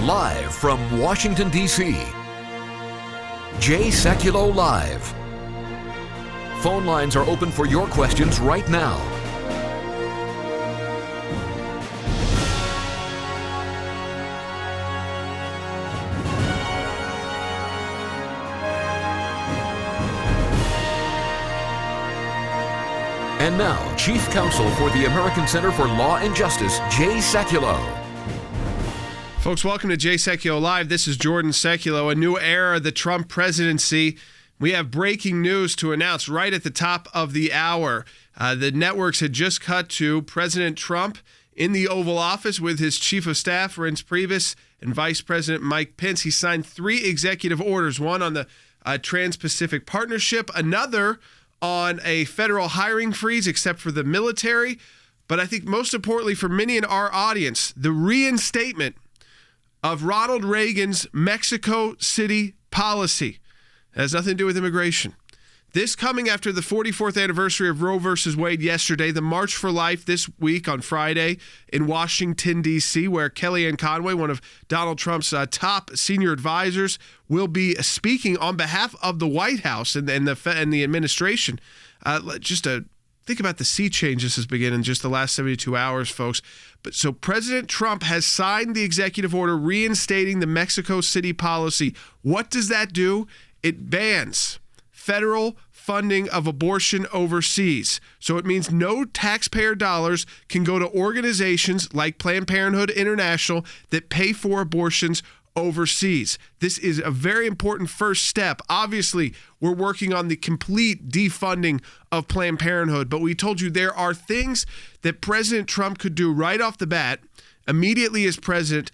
Live from Washington, D.C., Jay Sekulow Live. Phone lines are open for your questions right now. And now, Chief Counsel for the American Center for Law and Justice, Jay Sekulow. Folks, welcome to Jay Sekulow Live. This is Jordan Sekulow. A new era of the Trump presidency. We have breaking news to announce right at the top of the hour. The networks had just cut to President Trump in the Oval Office with his chief of staff, Reince Priebus, and Vice President Mike Pence. He signed 3 executive orders, one on the Trans-Pacific Partnership, another on a federal hiring freeze except for the military. But I think most importantly for many in our audience, the reinstatement of Ronald Reagan's Mexico City policy. It has nothing to do with immigration. This coming after the 44th anniversary of Roe versus Wade yesterday, the March for Life this week on Friday in Washington, D.C., where Kellyanne Conway, one of Donald Trump's top senior advisors, will be speaking on behalf of the White House and the administration. Think about the sea change this has begun in just the last 72 hours, folks. So President Trump has signed the executive order reinstating the Mexico City policy. What does that do? It bans federal funding of abortion overseas. So it means no taxpayer dollars can go to organizations like Planned Parenthood International that pay for abortions overseas. This is a very important first step. Obviously, we're working on the complete defunding of Planned Parenthood, but we told you there are things that President Trump could do right off the bat, immediately as president,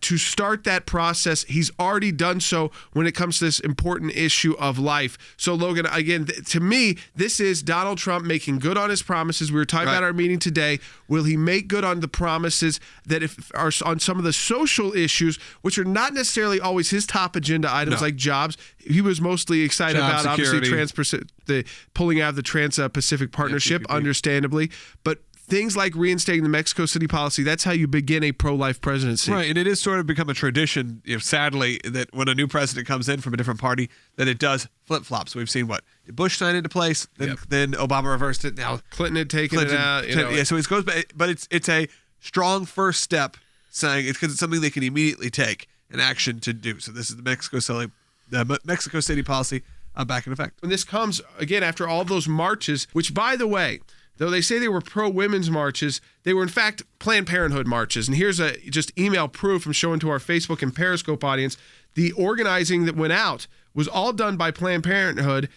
to start that process. He's already done so when it comes to this important issue of life. So, Logan, again, to me, this is Donald Trump making good on his promises. We were talking about our meeting today. Will he make good on the promises that are on some of the social issues, which are not necessarily always his top agenda items, like jobs? He was mostly excited about, security. Obviously, the pulling out of the Trans-Pacific Partnership, understandably. But things like reinstating the Mexico City policy, that's how you begin a pro-life presidency. Right, and it is sort of become a tradition, sadly, that when a new president comes in from a different party, that it does flip-flop. So we've seen Bush signed into place, then Obama reversed it. Now Clinton had taken it out. So it goes back, but it's a strong first step, saying it's because it's something they can immediately take an action to do. So this is the Mexico City policy back in effect. And this comes, again, after all those marches, which, by the way, though they say they were pro-women's marches, they were in fact Planned Parenthood marches. And here's just email proof I'm showing to our Facebook and Periscope audience. The organizing that went out was all done by Planned Parenthood,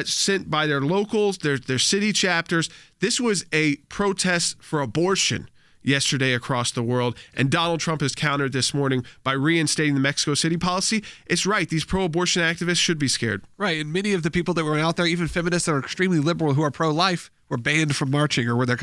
sent by their locals, their city chapters. This was a protest for abortion yesterday across the world, and Donald Trump has countered this morning by reinstating the Mexico City policy. It's right, these pro-abortion activists should be scared. Right, and many of the people that were out there, even feminists that are extremely liberal who are pro-life, were banned from marching, or where their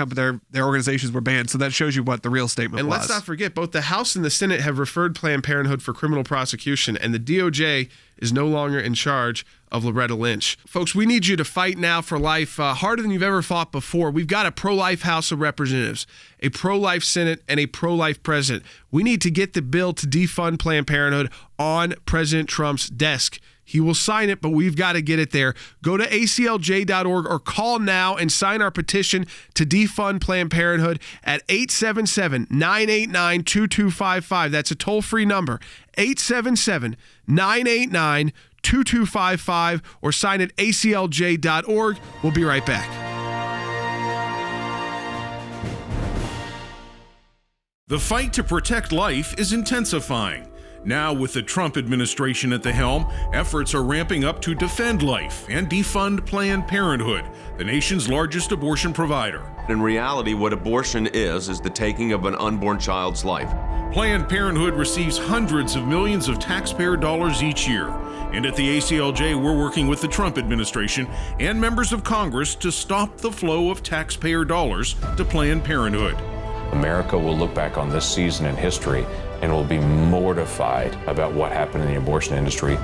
organizations were banned. So that shows you what the real statement was. And let's not forget, both the House and the Senate have referred Planned Parenthood for criminal prosecution, and the DOJ is no longer in charge of Loretta Lynch. Folks, we need you to fight now for life, harder than you've ever fought before. We've got a pro-life House of Representatives, a pro-life Senate, and a pro-life president. We need to get the bill to defund Planned Parenthood on President Trump's desk. He will sign it, but we've got to get it there. Go to aclj.org or call now and sign our petition to defund Planned Parenthood at 877-989-2255. That's a toll-free number, 877-989-2255, or sign at aclj.org. We'll be right back. The fight to protect life is intensifying. Now, with the Trump administration at the helm, efforts are ramping up to defend life and defund Planned Parenthood, the nation's largest abortion provider. In reality, what abortion is the taking of an unborn child's life. Planned Parenthood receives hundreds of millions of taxpayer dollars each year. And at the ACLJ, we're working with the Trump administration and members of Congress to stop the flow of taxpayer dollars to Planned Parenthood. America will look back on this season in history and will be mortified about what happened in the abortion industry.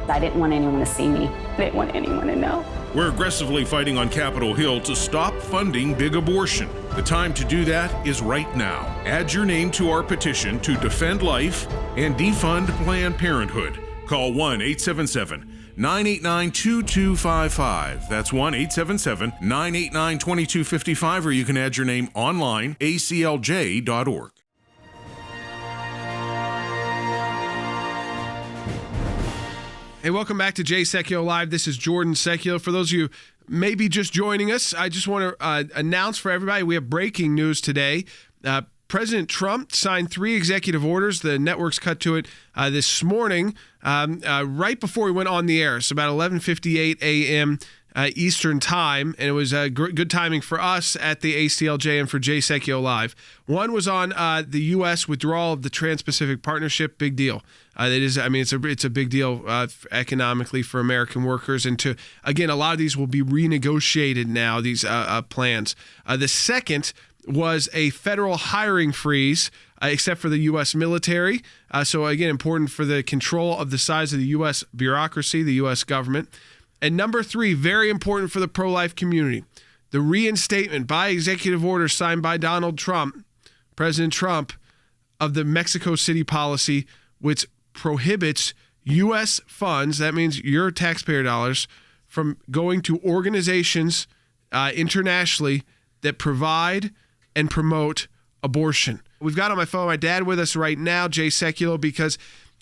I didn't want anyone to see me. I didn't want anyone to know. We're aggressively fighting on Capitol Hill to stop funding big abortion. The time to do that is right now. Add your name to our petition to defend life and defund Planned Parenthood. Call 1-877-989-2255. That's 1-877-989-2255, or you can add your name online, aclj.org. Hey, welcome back to Jay Sekulow Live. This is Jordan Sekulow. For those of you maybe just joining us, I just want to announce for everybody we have breaking news today. President Trump signed 3 executive orders. The networks cut to it this morning, right before we went on the air. So about 11:58 a.m. Eastern time, and it was good timing for us at the ACLJ and for Jay Sekulow Live. One was on the U.S. withdrawal of the Trans-Pacific Partnership. Big deal. It is. I mean, it's a big deal economically for American workers, and again, a lot of these will be renegotiated now. These plans. The second was a federal hiring freeze, except for the U.S. military. So again, important for the control of the size of the U.S. bureaucracy, the U.S. government. And number 3, very important for the pro-life community, the reinstatement by executive order signed by Donald Trump, President Trump, of the Mexico City policy, which prohibits U.S. funds, that means your taxpayer dollars, from going to organizations internationally that provide and promote abortion. We've got on my phone my dad with us right now, Jay Sekulow, because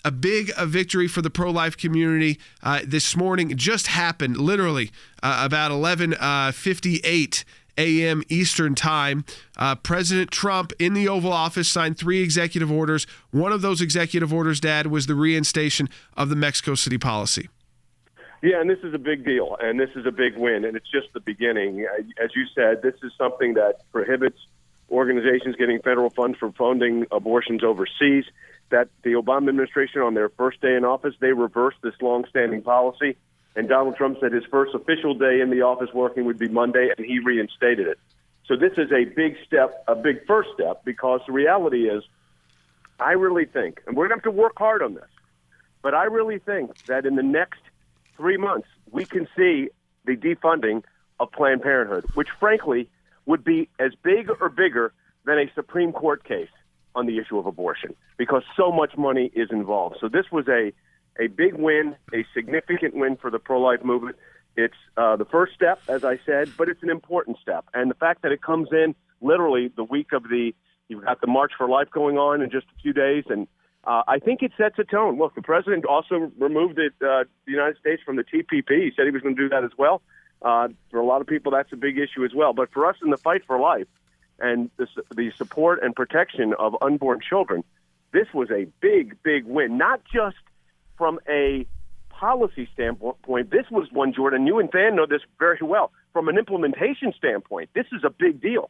a victory for the pro-life community this morning just happened, literally about 11:58 a.m. Eastern time. President Trump in the Oval Office signed 3 executive orders. One of those executive orders, Dad, was the reinstatement of the Mexico City policy. Yeah, and this is a big deal, and this is a big win, and it's just the beginning. As you said, this is something that prohibits organizations getting federal funds from funding abortions overseas. That the Obama administration, on their first day in office, they reversed this longstanding policy. And Donald Trump said his first official day in the office working would be Monday, and he reinstated it. So this is a big step, a big first step, because the reality is, I really think, and we're going to have to work hard on this, but I really think that in the next 3 months, we can see the defunding of Planned Parenthood, which frankly would be as big or bigger than a Supreme Court case on the issue of abortion, because so much money is involved. So this was a big win, a significant win for the pro-life movement. It's the first step, as I said, but it's an important step. And the fact that it comes in literally the week of you've got the March for Life going on in just a few days, and I think it sets a tone. Look, the president also removed the United States from the TPP. He said he was going to do that as well. For a lot of people, that's a big issue as well. But for us in the fight for life, and the support and protection of unborn children, this was a big, big win, not just from a policy standpoint. This was one, Jordan, you and Than know this very well. From an implementation standpoint, this is a big deal.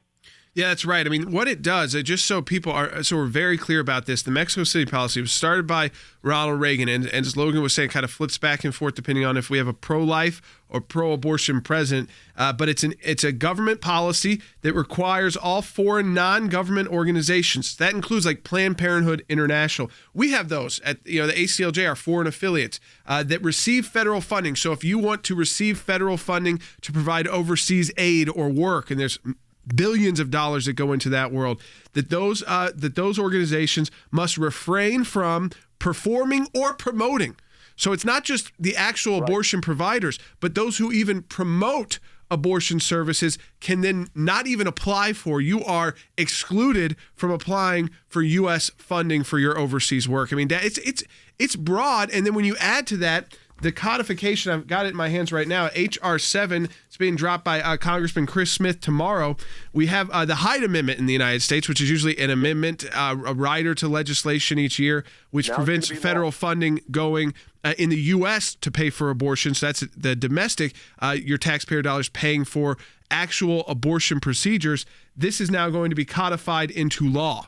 Yeah, that's right. I mean, what it does, just so we're very clear about this, the Mexico City policy was started by Ronald Reagan, and as Logan was saying, kind of flips back and forth depending on if we have a pro-life or pro-abortion president. But it's a government policy that requires all foreign non-government organizations. That includes like Planned Parenthood International. We have those at the ACLJ, our foreign affiliates, that receive federal funding. So if you want to receive federal funding to provide overseas aid or work, and there's billions of dollars that go into that world, that those organizations must refrain from performing or promoting. So it's not just the actual abortion providers, but those who even promote abortion services can then not even apply for. You are excluded from applying for U.S. funding for your overseas work. I mean, it's broad, and then when you add to that the codification, I've got it in my hands right now, H.R. 7, it's being dropped by Congressman Chris Smith tomorrow. We have the Hyde Amendment in the United States, which is usually an amendment, a rider to legislation each year, which prevents federal funding going in the U.S. to pay for abortion. So that's the domestic, your taxpayer dollars paying for actual abortion procedures. This is now going to be codified into law.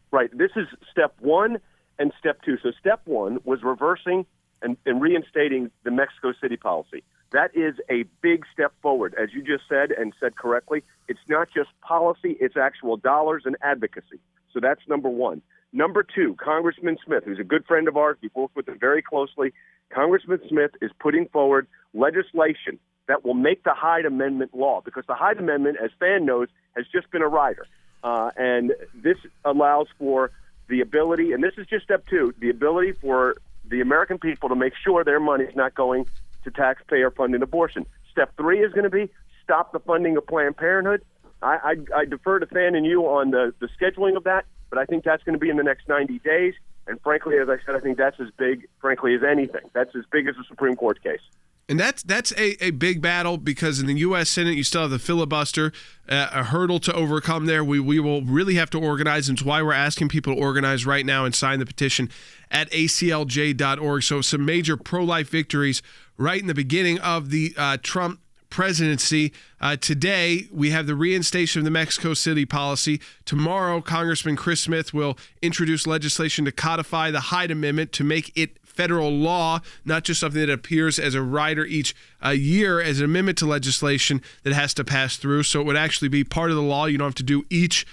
Right. This is step 1 and step 2. So step 1 was reversing and reinstating the Mexico City policy. That is a big step forward. As you just said and said correctly, it's not just policy, it's actual dollars and advocacy. So that's number 1. Number 2, Congressman Smith, who's a good friend of ours, we've worked with him very closely. Congressman Smith is putting forward legislation that will make the Hyde Amendment law, because the Hyde Amendment, as Fan knows, has just been a rider. And this allows for the ability, and this is just step 2, the ability for the American people to make sure their money is not going to taxpayer-funded abortion. Step 3 is going to be stop the funding of Planned Parenthood. I defer to Fan and you on the scheduling of that, but I think that's going to be in the next 90 days. And frankly, as I said, I think that's as big, frankly, as anything. That's as big as a Supreme Court case. And that's a big battle, because in the U.S. Senate, you still have the filibuster, a hurdle to overcome there. We will really have to organize, and it's why we're asking people to organize right now and sign the petition at aclj.org. So some major pro-life victories right in the beginning of the Trump presidency. Today, we have the reinstatement of the Mexico City policy. Tomorrow, Congressman Chris Smith will introduce legislation to codify the Hyde Amendment to make it federal law, not just something that appears as a rider each year as an amendment to legislation that has to pass through. So it would actually be part of the law. You don't have to do each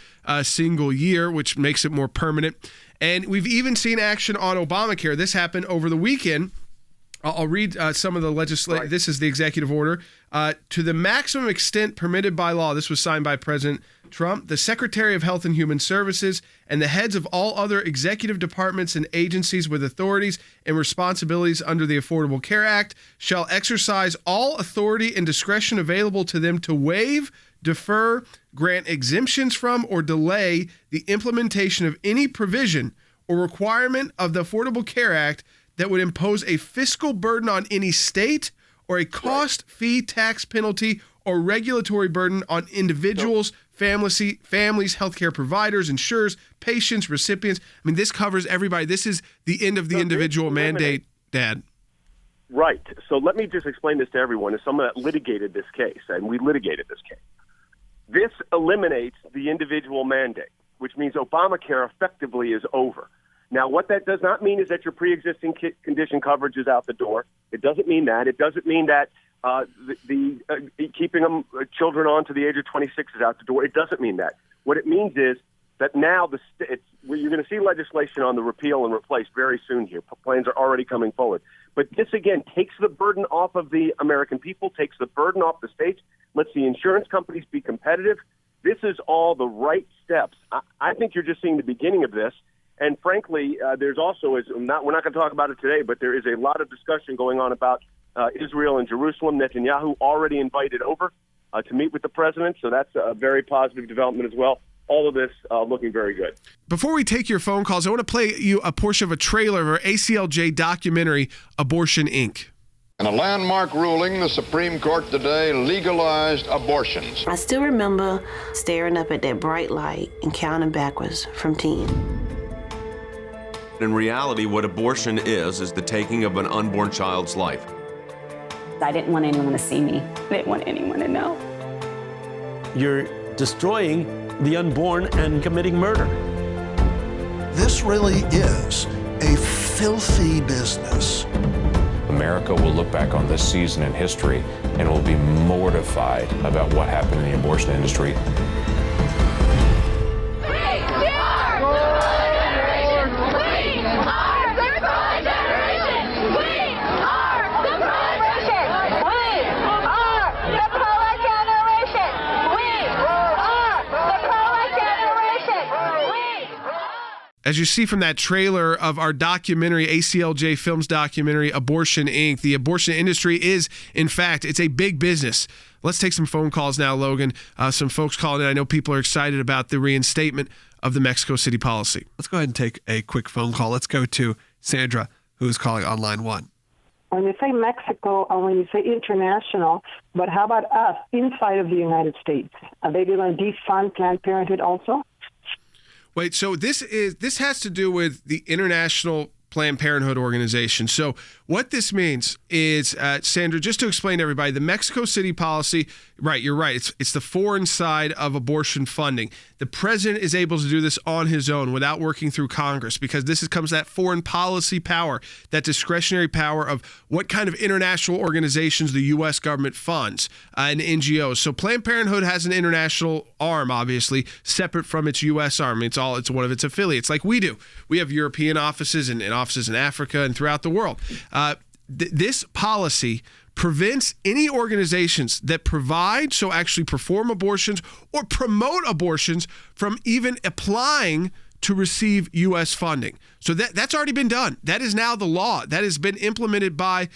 single year, which makes it more permanent. And we've even seen action on Obamacare. This happened over the weekend. I'll read some of the legislation. Right. This is the executive order. To the maximum extent permitted by law, this was signed by President Trump, the Secretary of Health and Human Services and the heads of all other executive departments and agencies with authorities and responsibilities under the Affordable Care Act shall exercise all authority and discretion available to them to waive, defer, grant exemptions from, or delay the implementation of any provision or requirement of the Affordable Care Act that would impose a fiscal burden on any state or a cost, fee, tax, penalty, or regulatory burden on individuals, families, healthcare providers, insurers, patients, recipients. I mean, this covers everybody. This is the end of the individual mandate, Dad. Right. So let me just explain this to everyone. As someone that litigated this case, and we litigated this case, this eliminates the individual mandate, which means Obamacare effectively is over. Now, what that does not mean is that your pre-existing condition coverage is out the door. It doesn't mean that. It doesn't mean that keeping them children on to the age of 26 is out the door. It doesn't mean that. What it means is that now you're going to see legislation on the repeal and replace very soon here. Plans are already coming forward. But this, again, takes the burden off of the American people, takes the burden off the states, lets the insurance companies be competitive. This is all the right steps. I think you're just seeing the beginning of this. And frankly, there's also, we're not going to talk about it today, but there is a lot of discussion going on about Israel and Jerusalem. Netanyahu already invited over to meet with the president, so that's a very positive development as well. All of this looking very good. Before we take your phone calls, I want to play you a portion of a trailer of our ACLJ documentary, Abortion, Inc. In a landmark ruling, the Supreme Court today legalized abortions. I still remember staring up at that bright light and counting backwards from 10. In reality, what abortion is the taking of an unborn child's life. I didn't want anyone to see me. I didn't want anyone to know. You're destroying the unborn and committing murder. This really is a filthy business. America will look back on this season in history and will be mortified about what happened in the abortion industry. As you see from that trailer of our documentary, ACLJ Films documentary, Abortion, Inc., the abortion industry is, in fact, it's a big business. Let's take some phone calls now, Logan. Some folks calling in. I know people are excited about the reinstatement of the Mexico City policy. Let's go ahead and take a quick phone call. Let's go to Sandra, who is calling on line 1. When you say Mexico and when you say international, but how about us inside of the United States? Are they going to defund Planned Parenthood also? Wait, so this has to do with the International Planned Parenthood organization. So what this means is, Sandra, just to explain to everybody, the Mexico City policy, right, you're right, it's the foreign side of abortion funding. The president is able to do this on his own without working through Congress, because this comes that foreign policy power, that discretionary power of what kind of international organizations the U.S. government funds and NGOs. So Planned Parenthood has an international arm, obviously, separate from its U.S. arm. It's one of its affiliates, like we do. We have European offices and offices in Africa and throughout the world. This policy prevents any organizations that provide, so actually perform abortions or promote abortions, from even applying to receive U.S. funding. So that's already been done. That is now the law. That has been implemented by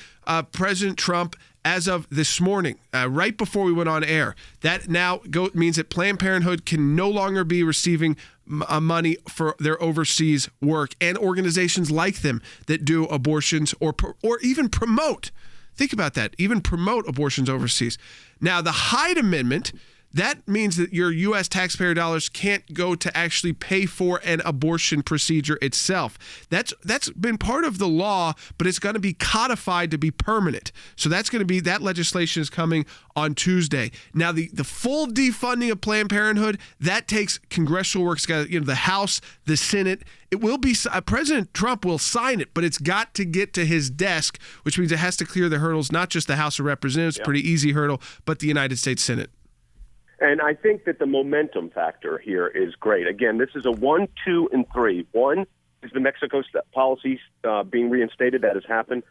President Trump as of this morning, right before we went on air. That now means that Planned Parenthood can no longer be receiving money for their overseas work, and organizations like them that do abortions or even promote. Think about that, even promote abortions overseas. Now, the Hyde Amendment, that means that your U.S. taxpayer dollars can't go to actually pay for an abortion procedure itself. That's been part of the law, but it's going to be codified to be permanent. So that legislation is coming on Tuesday. Now, the full defunding of Planned Parenthood, that takes congressional work. It's got, the House, the Senate. It will be, President Trump will sign it, but it's got to get to his desk, which means it has to clear the hurdles, not just the House of Representatives, pretty easy hurdle, but the United States Senate. And I think that the momentum factor here is great. Again, this is a 1, 2, and 3. 1 is the Mexico policy being reinstated. That has happened.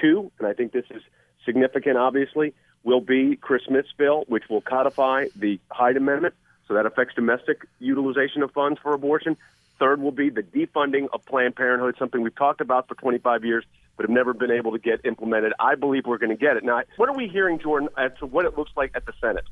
2, and I think this is significant, obviously, will be Chris Smith's bill, which will codify the Hyde Amendment. So that affects domestic utilization of funds for abortion. 3rd will be the defunding of Planned Parenthood, something we've talked about for 25 years, but have never been able to get implemented. I believe we're going to get it. Now, what are we hearing, Jordan, as to what it looks like at the Senate?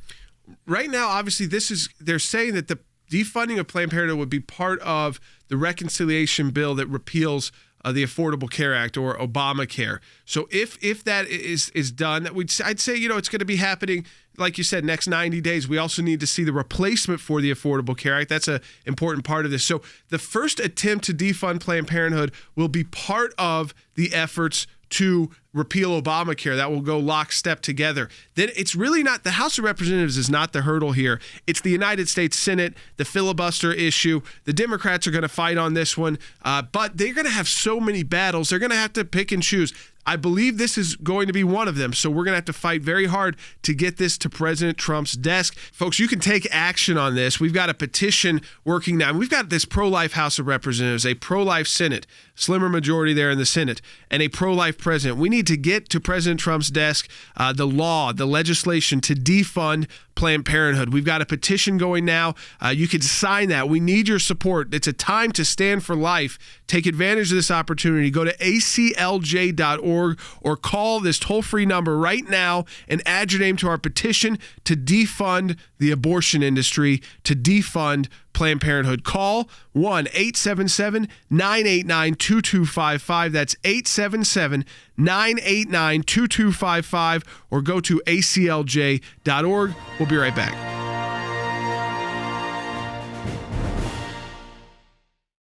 Right now, obviously, they're saying that the defunding of Planned Parenthood would be part of the reconciliation bill that repeals the Affordable Care Act, or Obamacare. So if that is done, I'd say it's going to be happening, like you said, next 90 days. We also need to see the replacement for the Affordable Care Act. That's an important part of this. So the first attempt to defund Planned Parenthood will be part of the efforts to repeal Obamacare. That will go lockstep together. Then it's really not, the House of Representatives is not the hurdle here. It's the United States Senate, the filibuster issue. The Democrats are going to fight on this one, but they're going to have so many battles. They're going to have to pick and choose. I believe this is going to be one of them. So we're going to have to fight very hard to get this to President Trump's desk. Folks, you can take action on this. We've got a petition working now. We've got this pro-life House of Representatives, a pro-life Senate, slimmer majority there in the Senate, and a pro-life president. We need to get to President Trump's desk the legislation to defund Planned Parenthood. We've got a petition going now. You can sign that. We need your support. It's a time to stand for life. Take advantage of this opportunity. Go to aclj.org or call this toll-free number right now and add your name to our petition to defund the abortion industry, to defund Planned Parenthood. Call 1-877-989-2255. That's 877-989-2255, or go to aclj.org. We'll be right back.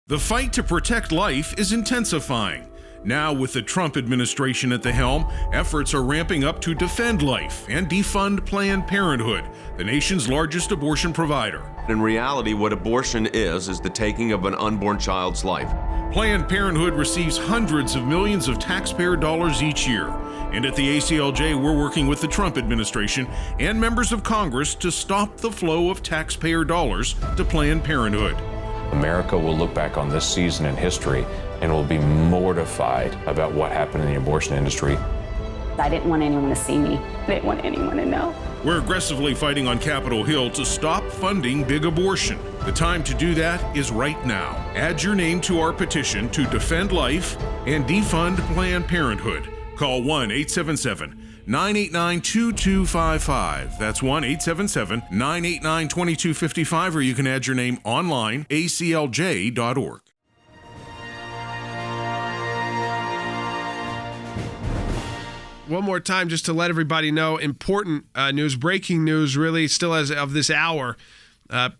The fight to protect life is intensifying. Now, with the Trump administration at the helm, efforts are ramping up to defend life and defund Planned Parenthood, the nation's largest abortion provider. In reality, what abortion is the taking of an unborn child's life. Planned Parenthood receives hundreds of millions of taxpayer dollars each year. And at the ACLJ, we're working with the Trump administration and members of Congress to stop the flow of taxpayer dollars to Planned Parenthood. America will look back on this season in history and will be mortified about what happened in the abortion industry. I didn't want anyone to see me. I didn't want anyone to know. We're aggressively fighting on Capitol Hill to stop funding big abortion. The time to do that is right now. Add your name to our petition to defend life and defund Planned Parenthood. Call 1-877-989-2255. That's 1-877-989-2255, or you can add your name online, aclj.org. One more time, just to let everybody know, important news, breaking news, really, still as of this hour.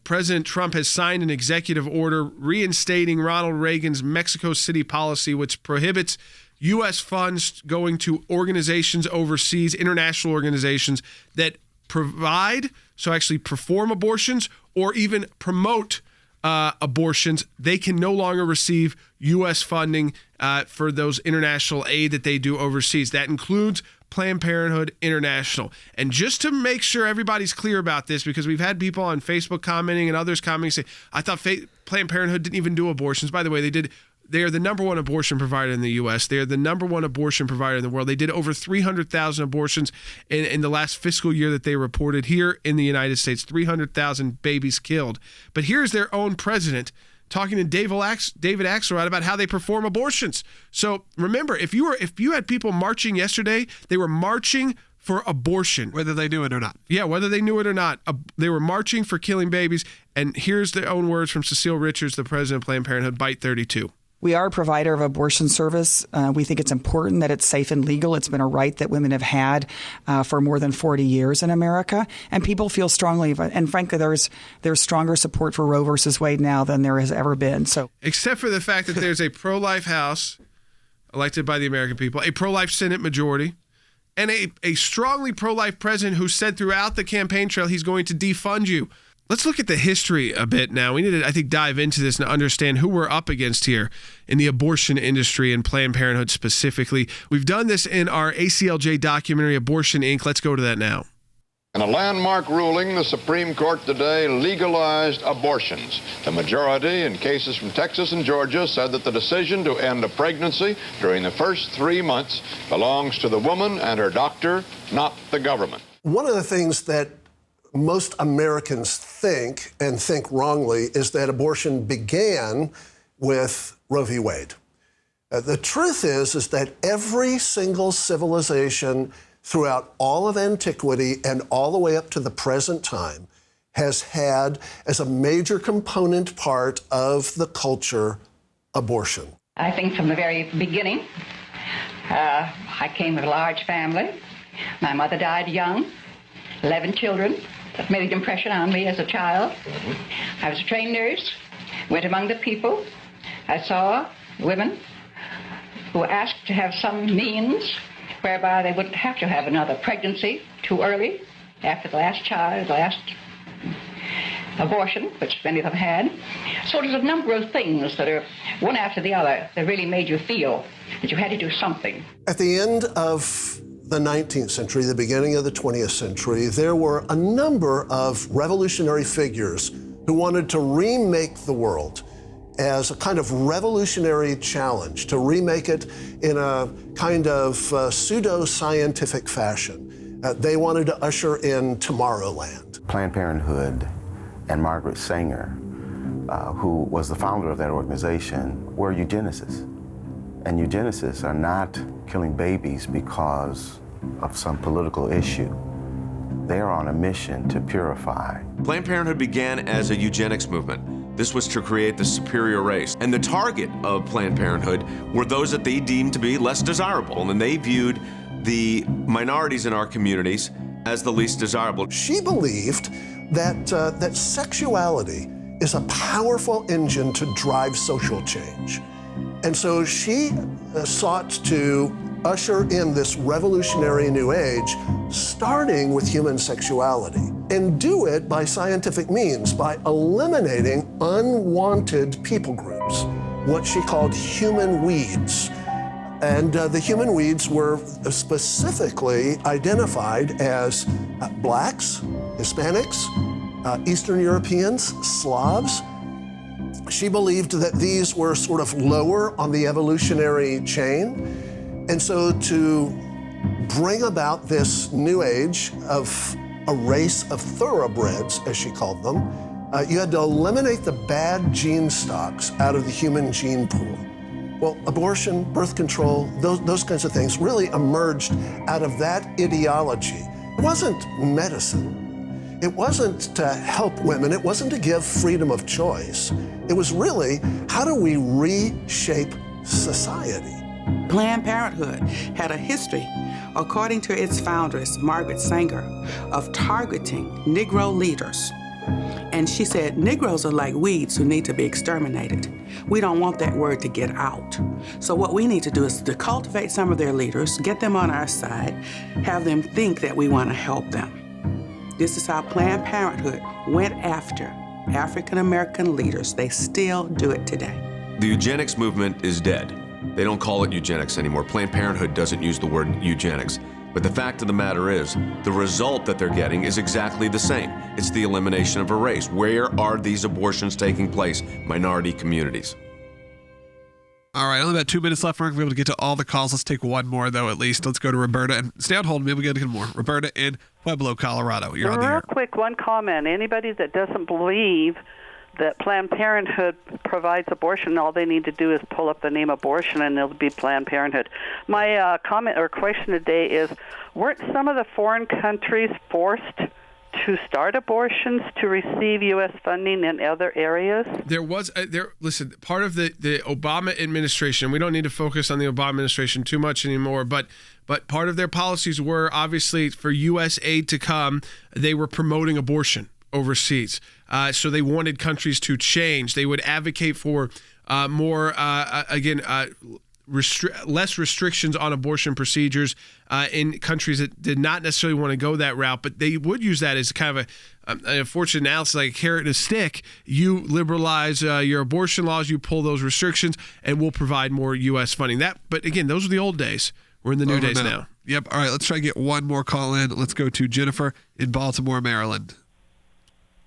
President Trump has signed an executive order reinstating Ronald Reagan's Mexico City policy, which prohibits U.S. funds going to organizations overseas, international organizations that provide, so actually perform abortions or even promote abortions. They can no longer receive U.S. funding for those international aid that they do overseas. That includes Planned Parenthood International. And just to make sure everybody's clear about this, because we've had people on Facebook commenting and others commenting say, I thought Planned Parenthood didn't even do abortions. By the way, they did They are the number one abortion provider in the U.S. They are the number one abortion provider in the world. They did over 300,000 abortions in the last fiscal year that they reported here in the United States, 300,000 babies killed. But here's their own president talking to David Axelrod about how they perform abortions. So remember, if you had people marching yesterday, they were marching for abortion. Whether they knew it or not. Yeah, whether they knew it or not. They were marching for killing babies. And here's their own words from Cecile Richards, the president of Planned Parenthood, Bite 32. We are a provider of abortion service. We think it's important that it's safe and legal. It's been a right that women have had for more than 40 years in America. And people feel strongly, and frankly, there's stronger support for Roe versus Wade now than there has ever been. So, except for the fact that there's a pro-life House elected by the American people, a pro-life Senate majority, and a strongly pro-life president who said throughout the campaign trail he's going to defund you. Let's look at the history a bit now. We need to, I think, dive into this and understand who we're up against here in the abortion industry and Planned Parenthood specifically. We've done this in our ACLJ documentary, Abortion, Inc. Let's go to that now. In a landmark ruling, the Supreme Court today legalized abortions. The majority in cases from Texas and Georgia said that the decision to end a pregnancy during the first 3 months belongs to the woman and her doctor, not the government. One of the things that most Americans think, and think wrongly, is that abortion began with Roe v. Wade. The truth is that every single civilization throughout all of antiquity and all the way up to the present time has had as a major component part of the culture abortion. I think from the very beginning, I came of a large family. My mother died young, 11 children. That made an impression on me as a child. I was a trained nurse, went among the people. I saw women who asked to have some means whereby they wouldn't have to have another pregnancy too early after the last child, the last abortion, which many of them had. So there's a number of things that are one after the other that really made you feel that you had to do something. At the end of the 19th century, the beginning of the 20th century, there were a number of revolutionary figures who wanted to remake the world as a kind of revolutionary challenge, to remake it in a kind of pseudo-scientific fashion. They wanted to usher in Tomorrowland. Planned Parenthood and Margaret Sanger, who was the founder of that organization, were eugenicists. And eugenicists are not killing babies because of some political issue. They are on a mission to purify. Planned Parenthood began as a eugenics movement. This was to create the superior race. And the target of Planned Parenthood were those that they deemed to be less desirable. And they viewed the minorities in our communities as the least desirable. She believed that sexuality is a powerful engine to drive social change. And so she sought to usher in this revolutionary new age, starting with human sexuality, and do it by scientific means, by eliminating unwanted people groups, what she called human weeds. And the human weeds were specifically identified as blacks, Hispanics, Eastern Europeans, Slavs. She believed that these were sort of lower on the evolutionary chain. And so to bring about this new age of a race of thoroughbreds, as she called them, you had to eliminate the bad gene stocks out of the human gene pool. Well, abortion, birth control, those kinds of things really emerged out of that ideology. It wasn't medicine. It wasn't to help women. It wasn't to give freedom of choice. It was really, how do we reshape society? Planned Parenthood had a history, according to its foundress, Margaret Sanger, of targeting Negro leaders. And she said, Negroes are like weeds who need to be exterminated. We don't want that word to get out. So what we need to do is to cultivate some of their leaders, get them on our side, have them think that we want to help them. This is how Planned Parenthood went after African American leaders. They still do it today. The eugenics movement is dead. They don't call it eugenics anymore. Planned Parenthood doesn't use the word eugenics. But the fact of the matter is, the result that they're getting is exactly the same. It's the elimination of a race. Where are these abortions taking place? Minority communities. All right, only about 2 minutes left. We're not going to be able to get to all the calls. Let's take one more, though, at least. Let's go to Roberta. And stay on hold. Maybe we'll get more. Roberta in Pueblo, Colorado. You're on the air. Real quick, one comment. Anybody that doesn't believe that Planned Parenthood provides abortion, all they need to do is pull up the name abortion and it'll be Planned Parenthood. My comment or question today is, weren't some of the foreign countries forced to start abortions to receive U.S. funding in other areas? There was listen, part of the Obama administration, we don't need to focus on the Obama administration too much anymore, but part of their policies were obviously for U.S. aid to come, they were promoting abortion overseas. So they wanted countries to change. They would advocate for more, less restrictions on abortion procedures in countries that did not necessarily want to go that route, but they would use that as kind of an unfortunate analysis, like a carrot and a stick. You liberalize your abortion laws, you pull those restrictions, and we'll provide more U.S. funding. But again, those are the old days. We're in the new days now. Yep. All right, let's try to get one more call in. Let's go to Jennifer in Baltimore, Maryland.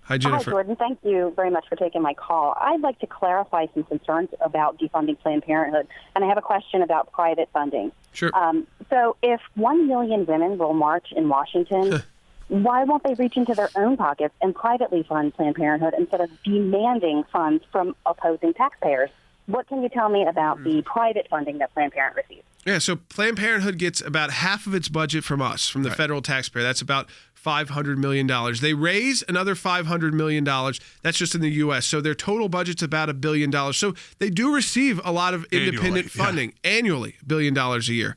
Hi, Jennifer. Hi, Jordan. Thank you very much for taking my call. I'd like to clarify some concerns about defunding Planned Parenthood, and I have a question about private funding. Sure. So if 1 million women will march in Washington, why won't they reach into their own pockets and privately fund Planned Parenthood instead of demanding funds from opposing taxpayers? What can you tell me about the private funding that Planned Parenthood receives? Yeah, so Planned Parenthood gets about half of its budget from us, from the federal taxpayer. That's about $500 million. They raise another $500 million. That's just in the U.S. So their total budget's about $1 billion. So they do receive a lot of independent funding annually, $1 billion a year.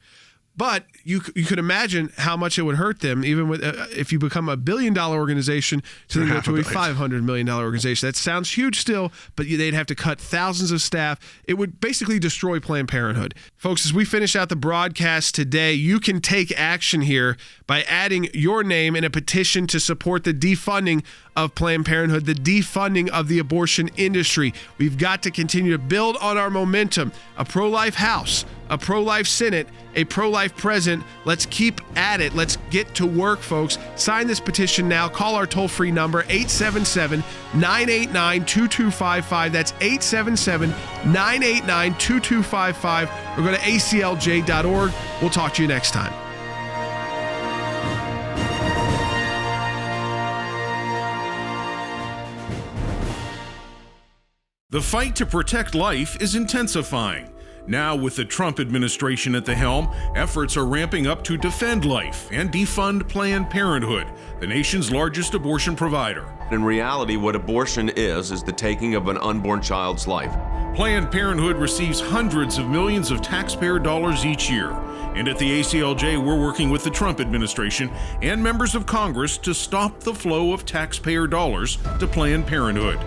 But you could imagine how much it would hurt them, even with if you become $1 billion organization to then go to a $500 million organization. That sounds huge still, but they'd have to cut thousands of staff. It would basically destroy Planned Parenthood. Folks, as we finish out the broadcast today, you can take action here by adding your name in a petition to support the defunding of Planned Parenthood, the defunding of the abortion industry. We've got to continue to build on our momentum. A pro-life House, a pro-life Senate, a pro-life president. Let's keep at it. Let's get to work, folks. Sign this petition now. Call our toll-free number, 877-989-2255. That's 877-989-2255. Or go to aclj.org. We'll talk to you next time. The fight to protect life is intensifying. Now, with the Trump administration at the helm, efforts are ramping up to defend life and defund Planned Parenthood, the nation's largest abortion provider. In reality, what abortion is the taking of an unborn child's life. Planned Parenthood receives hundreds of millions of taxpayer dollars each year. And at the ACLJ, we're working with the Trump administration and members of Congress to stop the flow of taxpayer dollars to Planned Parenthood.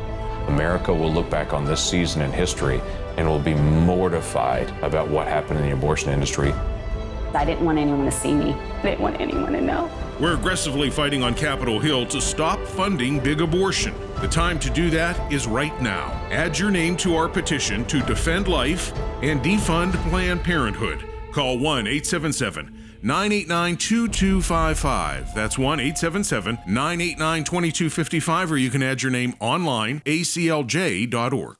America will look back on this season in history and will be mortified about what happened in the abortion industry. I didn't want anyone to see me. I didn't want anyone to know. We're aggressively fighting on Capitol Hill to stop funding big abortion. The time to do that is right now. Add your name to our petition to defend life and defund Planned Parenthood. Call 1-877-989-2255. That's 1-877-989-2255, or you can add your name online, aclj.org.